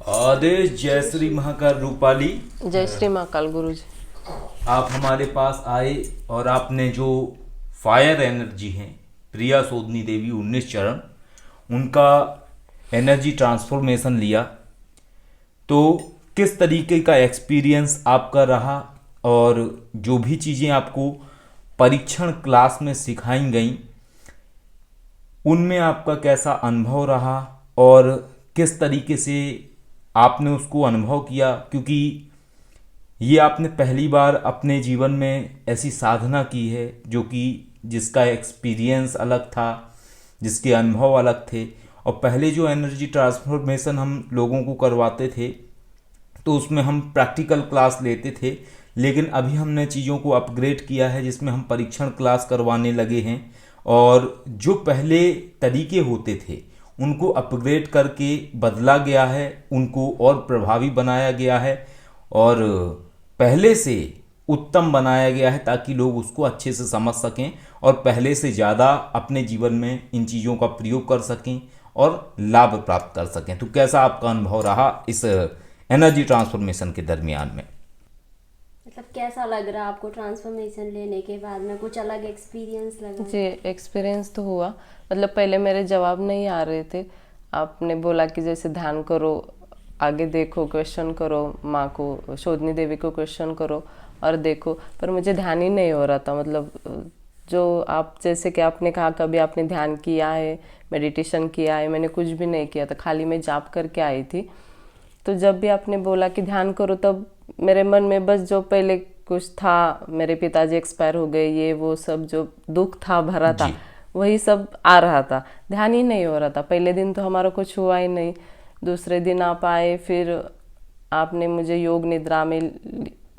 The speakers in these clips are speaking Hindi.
आदेश। जय श्री महाकाल रूपाली। जय श्री महाकाल गुरुजी। आप हमारे पास आए और आपने जो फायर एनर्जी है प्रिया सोदनी देवी 19 चरण उनका एनर्जी ट्रांसफॉर्मेशन लिया, तो किस तरीके का एक्सपीरियंस आपका रहा और जो भी चीज़ें आपको परीक्षण क्लास में सिखाई गई उनमें आपका कैसा अनुभव रहा और किस तरीके से आपने उसको अनुभव किया, क्योंकि ये आपने पहली बार अपने जीवन में ऐसी साधना की है जो कि जिसका एक्सपीरियंस अलग था, जिसके अनुभव अलग थे। और पहले जो एनर्जी ट्रांसफॉर्मेशन हम लोगों को करवाते थे तो उसमें हम प्रैक्टिकल क्लास लेते थे, लेकिन अभी हमने चीज़ों को अपग्रेड किया है जिसमें हम परीक्षण क्लास करवाने लगे हैं और जो पहले तरीके होते थे उनको अपग्रेड करके बदला गया है, उनको और प्रभावी बनाया गया है और पहले से उत्तम बनाया गया है ताकि लोग उसको अच्छे से समझ सकें और पहले से ज़्यादा अपने जीवन में इन चीज़ों का प्रयोग कर सकें और लाभ प्राप्त कर सकें। तो कैसा आपका अनुभव रहा इस एनर्जी ट्रांसफॉर्मेशन के दरमियान में? मतलब कैसा लग रहा आपको ट्रांसफॉर्मेशन लेने के बाद में? कुछ अलग एक्सपीरियंस लगा? जी, एक्सपीरियंस तो हुआ। मतलब पहले मेरे जवाब नहीं आ रहे थे। आपने बोला कि जैसे ध्यान करो, आगे देखो, क्वेश्चन करो, माँ को, शोधनी देवी को क्वेश्चन करो और देखो, पर मुझे ध्यान ही नहीं हो रहा था। मतलब जो आप जैसे कि आपने कहा कभी आपने ध्यान किया है, मेडिटेशन किया है, मैंने कुछ भी नहीं किया था, खाली मैं जाप करके आई थी। तो जब भी आपने बोला कि ध्यान करो तब मेरे मन में बस जो पहले कुछ था, मेरे पिताजी एक्सपायर हो गए, ये वो सब जो दुख था भरा था, वही सब आ रहा था। ध्यान ही नहीं हो रहा था। पहले दिन तो हमारा कुछ हुआ ही नहीं। दूसरे दिन आप आए, फिर आपने मुझे योग निद्रा में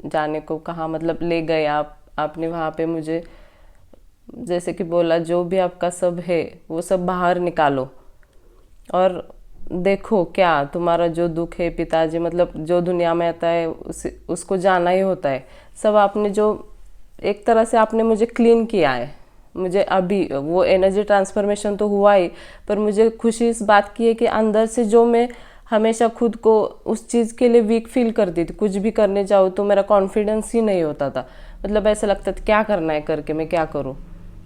जाने को कहा, मतलब ले गए आपने वहाँ पे मुझे जैसे कि बोला जो भी आपका सब है वो सब बाहर निकालो और देखो क्या तुम्हारा जो दुख है, पिताजी मतलब जो दुनिया में आता है उसको जाना ही होता है। सब आपने जो एक तरह से आपने मुझे क्लीन किया है। मुझे अभी वो एनर्जी ट्रांसफॉर्मेशन तो हुआ ही, पर मुझे खुशी इस बात की है कि अंदर से जो मैं हमेशा खुद को उस चीज़ के लिए वीक फील करती थी, कुछ भी करने जाऊँ तो मेरा कॉन्फिडेंस ही नहीं होता था। मतलब ऐसा लगता था क्या करना है करके मैं क्या करूँ,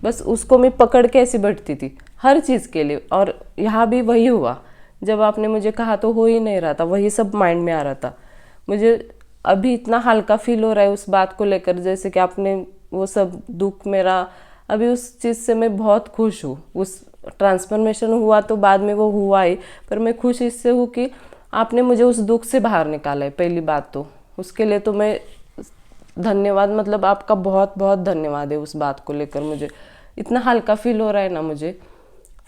बस उसको मैं पकड़ के ऐसी बैठती थी हर चीज़ के लिए। और यहाँ भी वही हुआ, जब आपने मुझे कहा तो हो ही नहीं रहा था, वही सब माइंड में आ रहा था। मुझे अभी इतना हल्का फील हो रहा है उस बात को लेकर, जैसे कि आपने वो सब दुख मेरा, अभी उस चीज़ से मैं बहुत खुश हूँ। उस ट्रांसफॉर्मेशन हुआ तो बाद में वो हुआ ही, पर मैं खुश इससे हूँ कि आपने मुझे उस दुख से बाहर निकाला है। पहली बात तो उसके लिए तो मैं धन्यवाद, मतलब आपका बहुत बहुत धन्यवाद है। उस बात को लेकर मुझे इतना हल्का फील हो रहा है ना मुझे।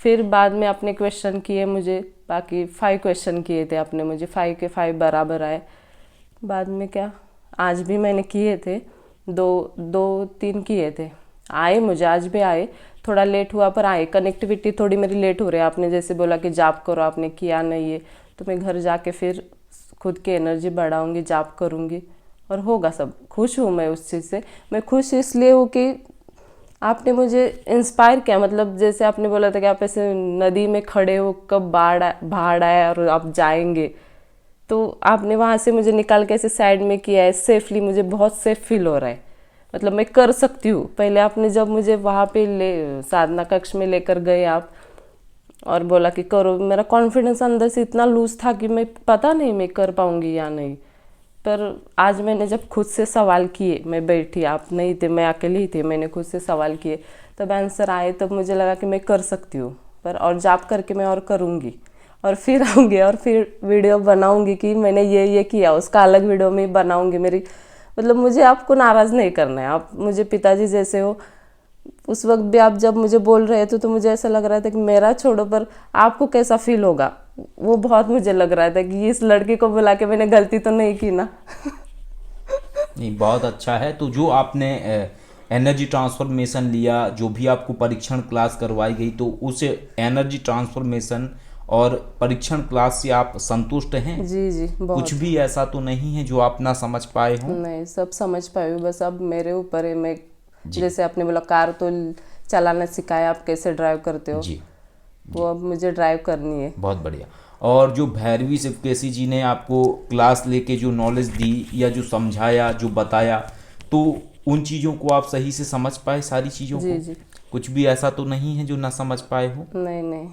फिर बाद में आपने क्वेश्चन किए मुझे, बाकी 5 क्वेश्चन किए थे आपने मुझे, 5 के 5 बराबर आए। बाद में क्या, आज भी मैंने किए थे, 2-3 किए थे, आए मुझे, आज भी आए। थोड़ा लेट हुआ पर आए। कनेक्टिविटी थोड़ी मेरी लेट हो रही है। आपने जैसे बोला कि जाप करो, आपने किया नहीं है, तो मैं घर जाके फिर खुद की एनर्जी बढ़ाऊंगी, जाप करूंगी और होगा सब। खुश हूँ मैं उस चीज़ से। मैं खुश इसलिए हूँ कि आपने मुझे इंस्पायर किया। मतलब जैसे आपने बोला था कि आप ऐसे नदी में खड़े हो, कब बाढ़ आया और आप जाएंगे, तो आपने वहाँ से मुझे निकाल के ऐसे साइड में किया है सेफली। मुझे बहुत सेफ फील हो रहा है, मतलब मैं कर सकती हूँ। पहले आपने जब मुझे वहाँ पे साधना कक्ष में लेकर गए आप और बोला कि करो, मेरा कॉन्फिडेंस अंदर से इतना लूज था कि मैं पता नहीं मैं कर पाऊंगी या नहीं। पर आज मैंने जब खुद से सवाल किए, मैं बैठी, आप नहीं थे, मैं अकेली ही थी, मैंने खुद से सवाल किए तब आंसर आए, तब मुझे लगा कि मैं कर सकती हूँ। पर और जाप करके मैं और करूँगी और फिर आऊँगी और फिर वीडियो बनाऊँगी कि मैंने ये किया, उसका अलग वीडियो में बनाऊँगी। मेरी मतलब मुझे आपको नाराज़ नहीं करना है। आप मुझे पिताजी जैसे हो। उस वक्त भी आप जब मुझे बोल रहे थे तो मुझे ऐसा लग रहा था कि मेरा छोड़ो, पर आपको कैसा फील होगा वो बहुत मुझे लग रहा था कि इस लड़की को बुला के मैंने गलती तो नहीं की ना। नहीं, बहुत अच्छा है। तो जो आपने एनर्जी ट्रांसफॉर्मेशन लिया, जो भी आपको परीक्षण क्लास करवाई गई, तो उस एनर्जी ट्रांसफॉर्मेशन और परीक्षण क्लास से आप संतुष्ट हैं? जी जी, बहुत। कुछ भी ऐसा तो नहीं है जो आप ना समझ पाए हों? नहीं, सब समझ पाई हूँ। बस अब मेरे ऊपर है। मैं जैसे आपने बोला कार तो चलाना सिखाया, आप कैसे ड्राइव करते हो, जी, वो अब मुझे ड्राइव करनी है। बहुत बढ़िया। और जो भैरवी शिवकेशी जी ने आपको क्लास लेके जो नॉलेज दी या जो समझाया जो बताया, तो उन चीज़ों को आप सही से समझ पाए सारी चीज़ों जी को? जी। कुछ भी ऐसा तो नहीं है जो ना समझ पाए हो? नहीं नहीं,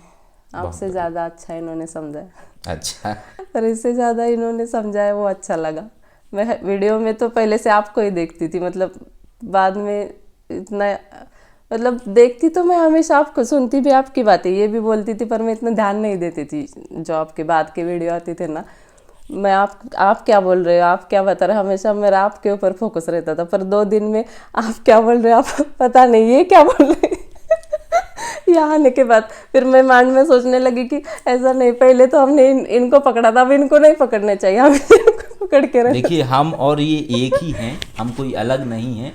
आपसे ज़्यादा अच्छा इन्होंने समझाया। अच्छा। पर इससे ज़्यादा इन्होंने समझाया, वो अच्छा लगा। मैं वीडियो में तो पहले से आपको ही देखती थी, मतलब बाद में इतना, मतलब देखती तो मैं हमेशा आपको, सुनती भी आपकी बातें, ये भी बोलती थी, पर मैं इतना ध्यान नहीं देती थी। जो आपके बाद के वीडियो आते थे ना, मैं आप क्या बोल रहे हो, आप क्या बता रहे हो, हमेशा मेरा आपके ऊपर फोकस रहता था। पर 2 दिन में आप क्या बोल रहे हो, आप पता नहीं ये क्या बोल रहे हैं। यहाँ आने के बाद फिर मैं माइंड में सोचने लगी कि ऐसा नहीं, पहले तो हमने इनको पकड़ा था, अब इनको नहीं पकड़ना चाहिए, हमें इनको पकड़ के रहना। देखिए, हम और ये एक ही हैं, हम कोई अलग नहीं हैं,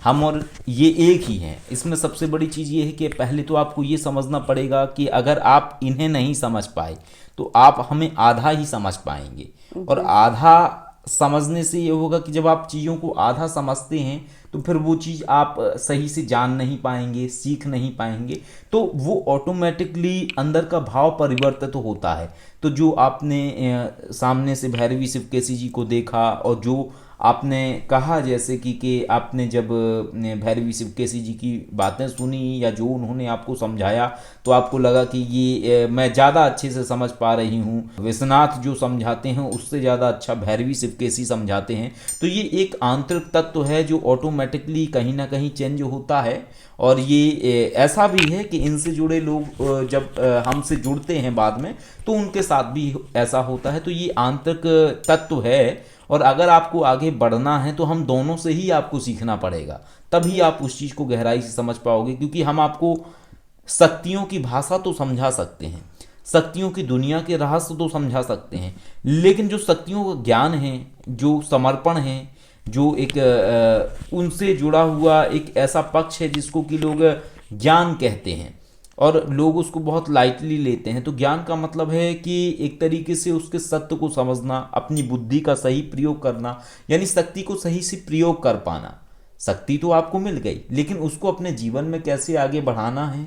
हम और ये एक ही हैं। इसमें सबसे बड़ी चीज़ ये है कि पहले तो आपको ये समझना पड़ेगा कि अगर आप इन्हें नहीं समझ पाए तो आप हमें आधा ही समझ पाएंगे। और आधा समझने से ये होगा कि जब आप चीज़ों को आधा समझते हैं तो फिर वो चीज़ आप सही से जान नहीं पाएंगे, सीख नहीं पाएंगे, तो वो ऑटोमेटिकली अंदर का भाव परिवर्तित होता है। तो जो आपने सामने से भैरवी शिवकेशी जी को देखा और जो आपने कहा, जैसे कि आपने जब भैरवी शिवकेशी जी की बातें सुनी या जो उन्होंने आपको समझाया तो आपको लगा कि ये मैं ज़्यादा अच्छे से समझ पा रही हूँ, विश्वनाथ जो समझाते हैं उससे ज़्यादा अच्छा भैरवी शिवकेशी समझाते हैं। तो ये एक आंतरिक तत्व है जो ऑटोमेटिकली कहीं ना कहीं चेंज होता है। और ये ऐसा भी है कि इनसे जुड़े लोग जब हमसे जुड़ते हैं बाद में तो उनके साथ भी ऐसा होता है। तो ये आंतरिक तत्व है, और अगर आपको आगे बढ़ना है तो हम दोनों से ही आपको सीखना पड़ेगा, तभी आप उस चीज़ को गहराई से समझ पाओगे। क्योंकि हम आपको शक्तियों की भाषा तो समझा सकते हैं, शक्तियों की दुनिया के रहस्य तो समझा सकते हैं, लेकिन जो शक्तियों का ज्ञान है, जो समर्पण है, जो एक उनसे जुड़ा हुआ एक ऐसा पक्ष है जिसको कि लोग ज्ञान कहते हैं और लोग उसको बहुत लाइटली लेते हैं। तो ज्ञान का मतलब है कि एक तरीके से उसके सत्य को समझना, अपनी बुद्धि का सही प्रयोग करना, यानी शक्ति को सही से प्रयोग कर पाना। शक्ति तो आपको मिल गई, लेकिन उसको अपने जीवन में कैसे आगे बढ़ाना है,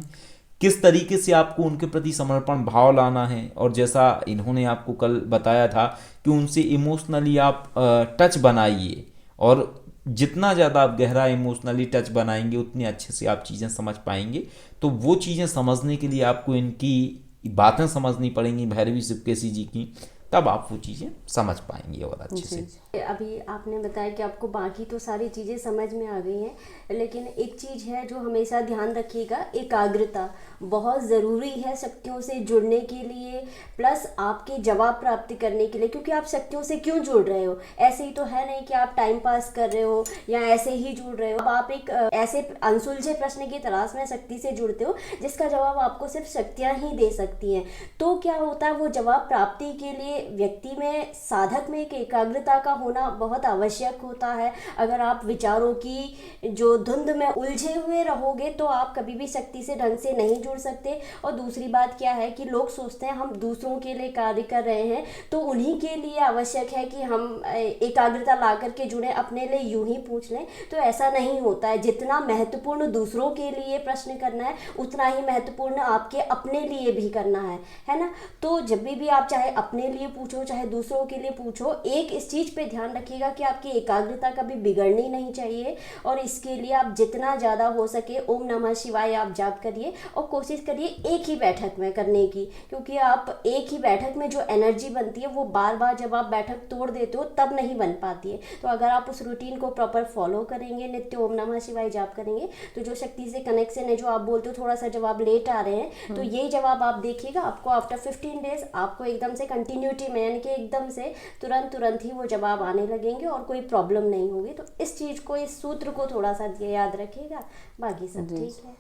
किस तरीके से आपको उनके प्रति समर्पण भाव लाना है। और जैसा इन्होंने आपको कल बताया था कि उनसे इमोशनली आप टच बनाइए, और जितना ज़्यादा आप गहरा इमोशनली टच बनाएंगे उतनी अच्छे से आप चीज़ें समझ पाएंगे। तो वो चीज़ें समझने के लिए आपको इनकी बातें समझनी पड़ेंगी, भैरवी शिवकेशी जी की, तब आप वो चीज़ें समझ पाएंगे और अच्छे से। अभी आपने बताया कि आपको बाकी तो सारी चीज़ें समझ में आ गई हैं, लेकिन एक चीज़ है जो हमेशा ध्यान रखिएगा, एकाग्रता बहुत ज़रूरी है शक्तियों से जुड़ने के लिए, प्लस आपके जवाब प्राप्त करने के लिए। क्योंकि आप शक्तियों से क्यों जुड़ रहे हो, ऐसे ही तो है नहीं कि आप टाइम पास कर रहे हो या ऐसे ही जुड़ रहे हो। अब आप एक ऐसे अनसुलझे प्रश्न की तलाश में शक्ति से जुड़ते हो जिसका जवाब आपको सिर्फ शक्तियाँ ही दे सकती हैं। तो क्या होता है, वो जवाब प्राप्ति के लिए व्यक्ति में, साधक में एक एकाग्रता का होना बहुत आवश्यक होता है। अगर आप विचारों की जो धुंध में उलझे हुए रहोगे तो आप कभी भी शक्ति से ढंग से नहीं जुड़ सकते। और दूसरी बात क्या है कि लोग सोचते हैं हम दूसरों के लिए कार्य कर रहे हैं तो उन्हीं के लिए आवश्यक है कि हम एकाग्रता ला करके जुड़े, अपने लिए यूं ही पूछ लें, तो ऐसा नहीं होता है। जितना महत्वपूर्ण दूसरों के लिए प्रश्न करना है उतना ही महत्वपूर्ण आपके अपने लिए भी करना है ना। तो जब भी आप चाहे अपने लिए पूछो चाहे दूसरों के लिए पूछो, एक इस चीज़ पे ध्यान रखिएगा कि आपकी एकाग्रता कभी बिगड़नी नहीं चाहिए। और इसके लिए आप जितना ज़्यादा हो सके ओम नमः शिवाय आप जाप करिए और कोशिश करिए एक ही बैठक में करने की। क्योंकि आप एक ही बैठक में जो एनर्जी बनती है वो बार बार जब आप बैठक तोड़ देते हो तब नहीं बन पाती है। तो अगर आप उस रूटीन को प्रॉपर फॉलो करेंगे, नित्य ओम नमः शिवाय जाप करेंगे, तो जो शक्ति से कनेक्शन है, जो आप बोलते हो थोड़ा सा जवाब लेट आ रहे हैं, तो ये जवाब आप देखिएगा, आपको आफ्टर 15 डेज आपको एकदम से कंटिन्यूटी में, यानी कि एकदम से तुरंत ही वो जवाब आने लगेंगे और कोई प्रॉब्लम नहीं होगी। तो इस चीज़ को, इस सूत्र को थोड़ा सा याद रखिएगा, बाकी सब ठीक है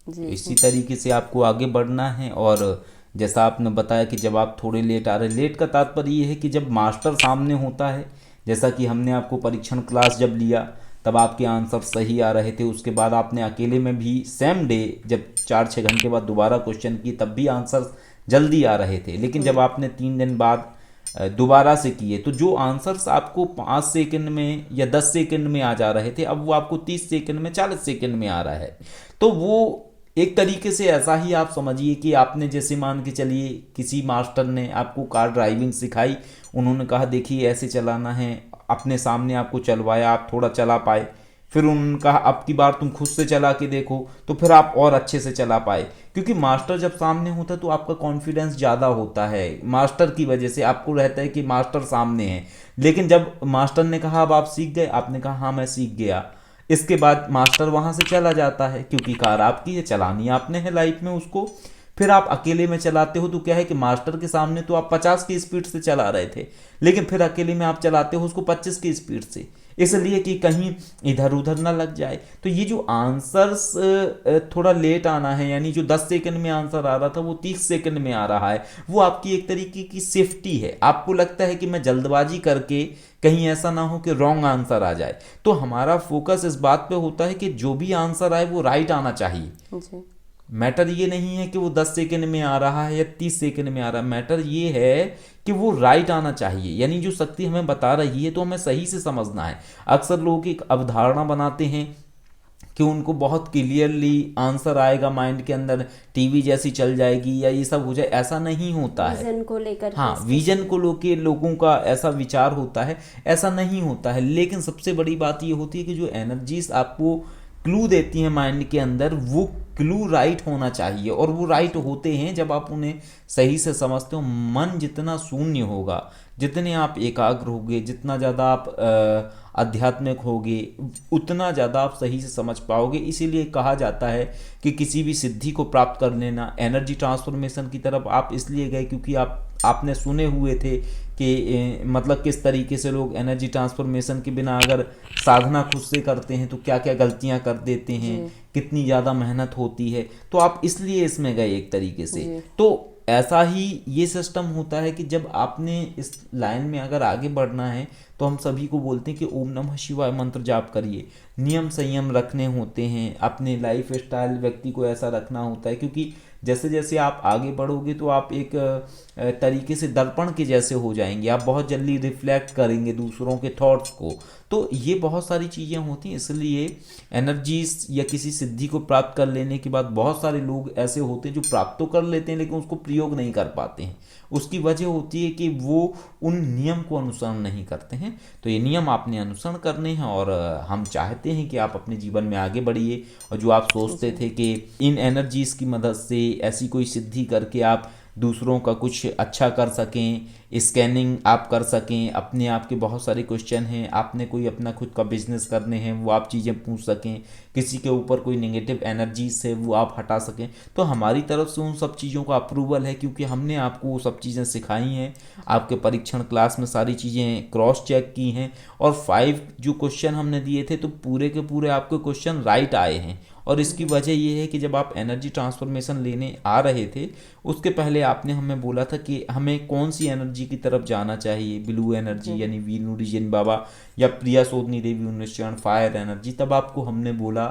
जी। इसी तरीके से आपको आगे बढ़ना है। और जैसा आपने बताया कि जब आप थोड़े लेट आ रहे, लेट का तात्पर्य ये है कि जब मास्टर सामने होता है, जैसा कि हमने आपको परीक्षण क्लास जब लिया तब आपके आंसर सही आ रहे थे, उसके बाद आपने अकेले में भी सेम डे जब 4-6 घंटे बाद दोबारा क्वेश्चन की तब भी आंसर जल्दी आ रहे थे। लेकिन जब आपने 3 दिन बाद दोबारा से किए तो जो आंसर्स आपको 5 सेकंड में या 10 सेकंड में आ जा रहे थे, अब वो आपको 30 सेकंड में, 40 सेकंड में आ रहा है। तो वो एक तरीके से ऐसा ही आप समझिए कि आपने जैसे मान के चलिए किसी मास्टर ने आपको कार ड्राइविंग सिखाई, उन्होंने कहा देखिए ऐसे चलाना है, अपने सामने आपको चलवाया, आप थोड़ा चला पाए, फिर उन्होंने कहा अब की बार तुम खुद से चला के देखो, तो फिर आप और अच्छे से चला पाए। क्योंकि मास्टर जब सामने होता है तो आपका कॉन्फिडेंस ज़्यादा होता है, मास्टर की वजह से आपको रहता है कि मास्टर सामने है। लेकिन जब मास्टर ने कहा अब आप सीख गए, आपने कहा हाँ मैं सीख गया, इसके बाद मास्टर वहाँ से चला जाता है, क्योंकि कार आपकी है, चलानी आपने है लाइफ में उसको। फिर आप अकेले में चलाते हो तो क्या है कि मास्टर के सामने तो आप 50 की स्पीड से चला रहे थे, लेकिन फिर अकेले में आप चलाते हो उसको 25 की स्पीड से, इसलिए कि कहीं इधर उधर ना लग जाए। तो ये जो आंसर्स थोड़ा लेट आना है, यानी जो 10 सेकंड में आंसर आ रहा था वो 30 सेकंड में आ रहा है, वो आपकी एक तरीके की सेफ्टी है। आपको लगता है कि मैं जल्दबाजी करके कहीं ऐसा ना हो कि रॉन्ग आंसर आ जाए, तो हमारा फोकस इस बात पे होता है कि जो भी आंसर आए वो राइट आना चाहिए। जी मैटर ये नहीं है कि वो 10 सेकंड में आ रहा है या 30 सेकंड में आ रहा है, मैटर ये है कि वो राइट आना चाहिए। यानी जो शक्ति हमें बता रही है तो हमें सही से समझना है। अक्सर लोग एक अवधारणा बनाते हैं कि उनको बहुत क्लियरली आंसर आएगा माइंड के अंदर, टीवी जैसी चल जाएगी या ये सब हो जाए, ऐसा नहीं होता है। विजन को लेकर हाँ, विजन को लेके लोगों का ऐसा विचार होता है, ऐसा नहीं होता है। लेकिन सबसे बड़ी बात ये होती है कि जो एनर्जीज आपको क्लू देती हैं माइंड के अंदर, वो क्लू राइट होना चाहिए, और वो राइट होते हैं जब आप उन्हें सही से समझते हो। मन जितना शून्य होगा, जितने आप एकाग्र होगे, जितना ज़्यादा आप आध्यात्मिक होगे, उतना ज़्यादा आप सही से समझ पाओगे। इसीलिए कहा जाता है कि किसी भी सिद्धि को प्राप्त कर लेना, एनर्जी ट्रांसफॉर्मेशन की तरफ आप इसलिए गए क्योंकि आपने सुने हुए थे कि मतलब किस तरीके से लोग एनर्जी ट्रांसफॉर्मेशन के बिना अगर साधना खुद से करते हैं तो क्या क्या गलतियां कर देते हैं, कितनी ज़्यादा मेहनत होती है, तो आप इसलिए इसमें गए एक तरीके से। तो ऐसा ही ये सिस्टम होता है कि जब आपने इस लाइन में अगर आगे बढ़ना है तो हम सभी को बोलते हैं कि ओम नमः शिवाय मंत्र जाप करिए, नियम संयम रखने होते हैं, अपने लाइफ स्टाइल व्यक्ति को ऐसा रखना होता है, क्योंकि जैसे जैसे आप आगे बढ़ोगे तो आप एक तरीके से दर्पण के जैसे हो जाएंगे, आप बहुत जल्दी रिफ्लेक्ट करेंगे दूसरों के थॉट्स को। तो ये बहुत सारी चीज़ें होती हैं, इसलिए एनर्जीज या किसी सिद्धि को प्राप्त कर लेने के बाद बहुत सारे लोग ऐसे होते हैं जो प्राप्त तो कर लेते हैं लेकिन उसको प्रयोग नहीं कर पाते हैं। उसकी वजह होती है कि वो उन नियम को अनुसरण नहीं करते हैं। तो ये नियम आपने अनुसरण करने हैं, और हम चाहते हैं कि आप अपने जीवन में आगे बढ़िए, और जो आप सोचते थे कि इन एनर्जीज की मदद से ऐसी कोई सिद्धि करके आप दूसरों का कुछ अच्छा कर सकें, स्कैनिंग आप कर सकें, अपने आप के बहुत सारे क्वेश्चन हैं, आपने कोई अपना खुद का बिजनेस करने हैं वो आप चीज़ें पूछ सकें, किसी के ऊपर कोई नेगेटिव एनर्जीज है वो आप हटा सकें, तो हमारी तरफ से उन सब चीज़ों का अप्रूवल है, क्योंकि हमने आपको वो सब चीज़ें सिखाई हैं, आपके परीक्षण क्लास में सारी चीज़ें क्रॉस चेक की हैं, और 5 जो क्वेश्चन हमने दिए थे तो पूरे के पूरे आपके क्वेश्चन राइट आए हैं। और इसकी वजह ये है कि जब आप एनर्जी ट्रांसफॉर्मेशन लेने आ रहे थे उसके पहले आपने हमें बोला था कि हमें कौन सी एनर्जी की तरफ जाना चाहिए, ब्लू एनर्जी यानी वीनू जिन बाबा या प्रिया सोदनी देवी 19 चरण फायर एनर्जी। तब आपको हमने बोला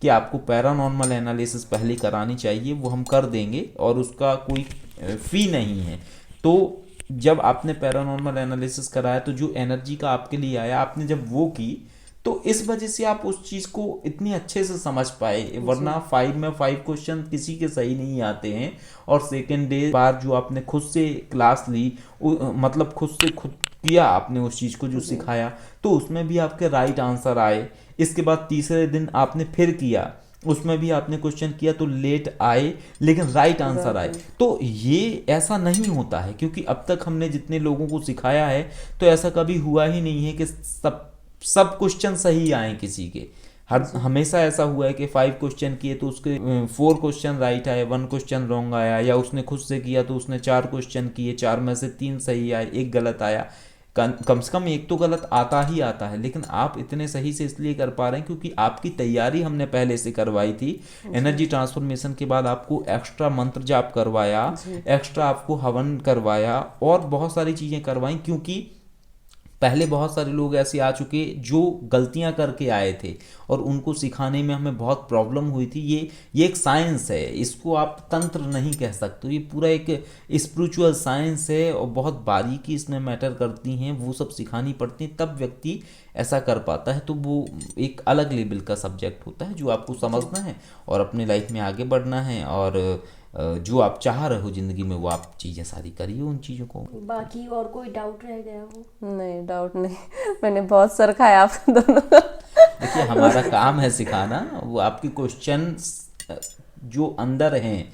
कि आपको पैरानॉर्मल एनालिसिस पहले करानी चाहिए, वो हम कर देंगे और उसका कोई फ़ी नहीं है। तो जब आपने पैरानॉर्मल एनालिसिस कराया तो जो एनर्जी का आपके लिए आया, आपने जब वो की तो इस वजह से आप उस चीज़ को इतनी अच्छे से समझ पाए, वरना 5 में 5 क्वेश्चन किसी के सही नहीं आते हैं। और सेकेंड डे बार जो आपने खुद से क्लास ली, मतलब खुद किया आपने उस चीज़ को जो सिखाया, तो उसमें भी आपके राइट आंसर आए। इसके बाद तीसरे दिन आपने फिर किया, उसमें भी आपने क्वेश्चन किया तो लेट आए लेकिन राइट आंसर आए। तो ये ऐसा नहीं होता है, क्योंकि अब तक हमने जितने लोगों को सिखाया है तो ऐसा कभी हुआ ही नहीं है कि सब क्वेश्चन सही आए किसी के। हमेशा ऐसा हुआ है कि 5 क्वेश्चन किए तो उसके 4 क्वेश्चन राइट आए, 1 क्वेश्चन रॉन्ग आया, या उसने खुद से किया तो उसने 4 क्वेश्चन किए, 4 में से 3 सही आए, 1 गलत आया। कम से कम 1 तो गलत आता ही आता है, लेकिन आप इतने सही से इसलिए कर पा रहे हैं क्योंकि आपकी तैयारी हमने पहले से करवाई थी। एनर्जी ट्रांसफॉर्मेशन के बाद आपको एक्स्ट्रा मंत्र जाप करवाया, एक्स्ट्रा आपको हवन करवाया और बहुत सारी चीज़ें करवाई, क्योंकि पहले बहुत सारे लोग ऐसे आ चुके जो गलतियां करके आए थे और उनको सिखाने में हमें बहुत प्रॉब्लम हुई थी। ये एक साइंस है, इसको आप तंत्र नहीं कह सकते, ये पूरा एक स्पिरिचुअल साइंस है और बहुत बारीकी इसमें मैटर करती हैं, वो सब सिखानी पड़ती हैं, तब व्यक्ति ऐसा कर पाता है। तो वो एक अलग लेवल का सब्जेक्ट होता है जो आपको समझना है और अपने लाइफ में आगे बढ़ना है, और जो आप चाह रहे हो ज़िंदगी में वो आप चीज़ें सारी करिए उन चीज़ों को। बाकी और कोई डाउट रह गया हो? नहीं, डाउट नहीं। मैंने बहुत सर खाया आप दोनों का। देखिए, हमारा काम है सिखाना, वो आपके क्वेश्चन जो अंदर हैं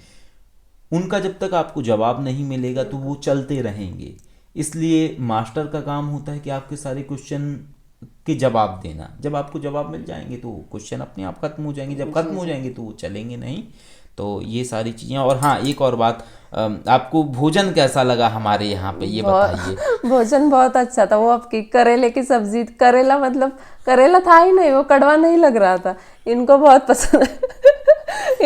उनका जब तक आपको जवाब नहीं मिलेगा तो वो चलते रहेंगे। इसलिए मास्टर का काम होता है कि आपके सारे क्वेश्चन के जवाब देना। जब आपको जवाब मिल जाएंगे तो क्वेश्चन अपने आप खत्म हो जाएंगे, जब खत्म हो जाएंगे तो वो चलेंगे नहीं। तो ये सारी चीज़ें। और हाँ, एक और बात, आपको भोजन कैसा लगा हमारे यहाँ पे, ये बताइए। भोजन बहुत अच्छा था। वो आपकी करेले की सब्जी, करेला मतलब करेला था ही नहीं, वो कड़वा नहीं लग रहा था। इनको बहुत पसंद है।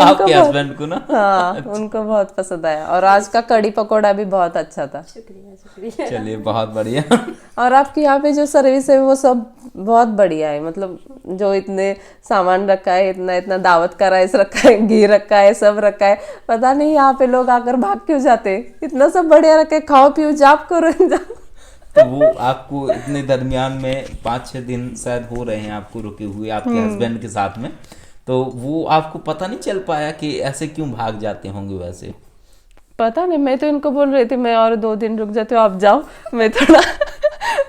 आपके हस्बैंड को ना? हाँ, उनको बहुत पसंद आया। और आज का कड़ी पकोड़ा भी बहुत अच्छा था। शुक्रिया शुक्रिया। चलिए, बहुत बढ़िया। और आपके यहाँ पे जो सर्विस है वो सब बहुत बढ़िया है। मतलब जो इतने सामान रखा है, इतना इतना दावत का राइस रखा है, घी रखा है, सब रखा है, पता नहीं यहाँ पे लोग आकर भाग क्यों जाते। इतना सब बढ़िया रखे, खाओ पियो जाप करो जाओ। तो वो आपको इतने दरमियान में 5-6 दिन शायद हो रहे हैं आपको रुके हुए आपके हस्बैंड के साथ में, तो वो आपको पता नहीं चल पाया कि ऐसे क्यों भाग जाते होंगे? वैसे पता नहीं, मैं तो इनको बोल रही थी मैं और 2 दिन रुक जाती हूँ, आप जाओ, मैं थोड़ा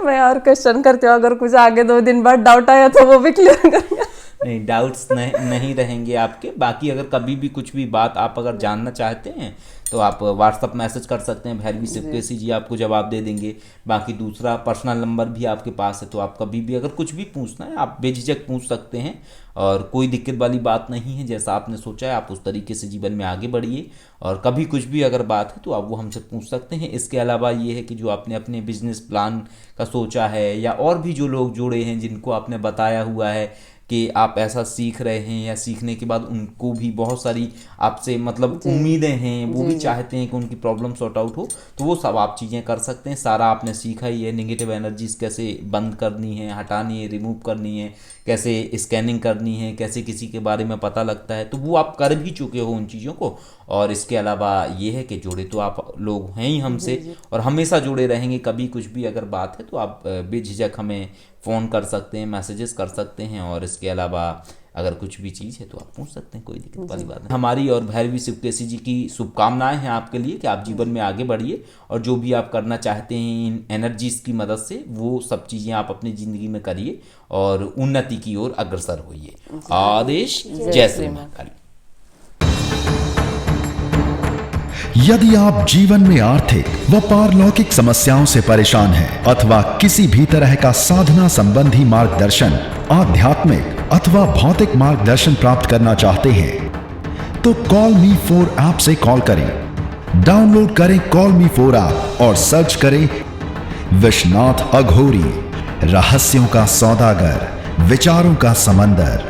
मैं और क्वेश्चन करती हूँ, अगर कुछ आगे 2 दिन बाद डाउट आया तो वो भी क्लियर करेंगे। नहीं, डाउट्स नहीं रहेंगे आपके। बाकी अगर कभी भी कुछ भी बात आप अगर जानना चाहते हैं तो आप व्हाट्सअप मैसेज कर सकते हैं, भैरवी शिवकेशी जी आपको जवाब दे देंगे। बाकी दूसरा पर्सनल नंबर भी आपके पास है, तो आप कभी भी अगर कुछ भी पूछना है आप बेझिझक पूछ सकते हैं और कोई दिक्कत वाली बात नहीं है। जैसा आपने सोचा है आप उस तरीके से जीवन में आगे बढ़िए, और कभी कुछ भी अगर बात है तो आप वो हमसे पूछ सकते हैं। इसके अलावा ये है कि जो आपने अपने बिजनेस प्लान का सोचा है, या और भी जो लोग जुड़े हैं जिनको आपने बताया हुआ है कि आप ऐसा सीख रहे हैं, या सीखने के बाद उनको भी बहुत सारी आपसे मतलब उम्मीदें हैं, वो भी चाहते हैं कि उनकी प्रॉब्लम सॉर्ट आउट हो, तो वो सब आप चीज़ें कर सकते हैं। सारा आपने सीखा ही है, नेगेटिव एनर्जीज कैसे बंद करनी है, हटानी है, रिमूव करनी है, कैसे स्कैनिंग करनी है, कैसे किसी के बारे में पता लगता है, तो वो आप कर भी चुके हो उन चीज़ों को। और इसके अलावा ये है कि जुड़े तो आप लोग हैं ही हमसे, और हमेशा जुड़े रहेंगे। कभी कुछ भी अगर बात है तो आप बेझिझक हमें फ़ोन कर सकते हैं, मैसेजेस कर सकते हैं, और इसके अलावा अगर कुछ भी चीज़ है तो आप पूछ सकते हैं, कोई दिक्कत वाली बात नहीं। हमारी और भैरवी शिवकेशी जी की शुभकामनाएं हैं आपके लिए कि आप जीवन में आगे बढ़िए, और जो भी आप करना चाहते हैं इन एनर्जीज की मदद से, वो सब चीज़ें आप अपनी ज़िंदगी में करिए और उन्नति की ओर अग्रसर होइए। आदेश, जय श्री महाकाली। यदि आप जीवन में आर्थिक व पारलौकिक समस्याओं से परेशान हैं, अथवा किसी भी तरह का साधना संबंधी मार्गदर्शन, आध्यात्मिक अथवा भौतिक मार्गदर्शन प्राप्त करना चाहते हैं, तो कॉल मी 4 ऐप से कॉल करें। डाउनलोड करें कॉल मी 4 ऐप और सर्च करें विश्वनाथ अघोरी, रहस्यों का सौदागर, विचारों का समंदर।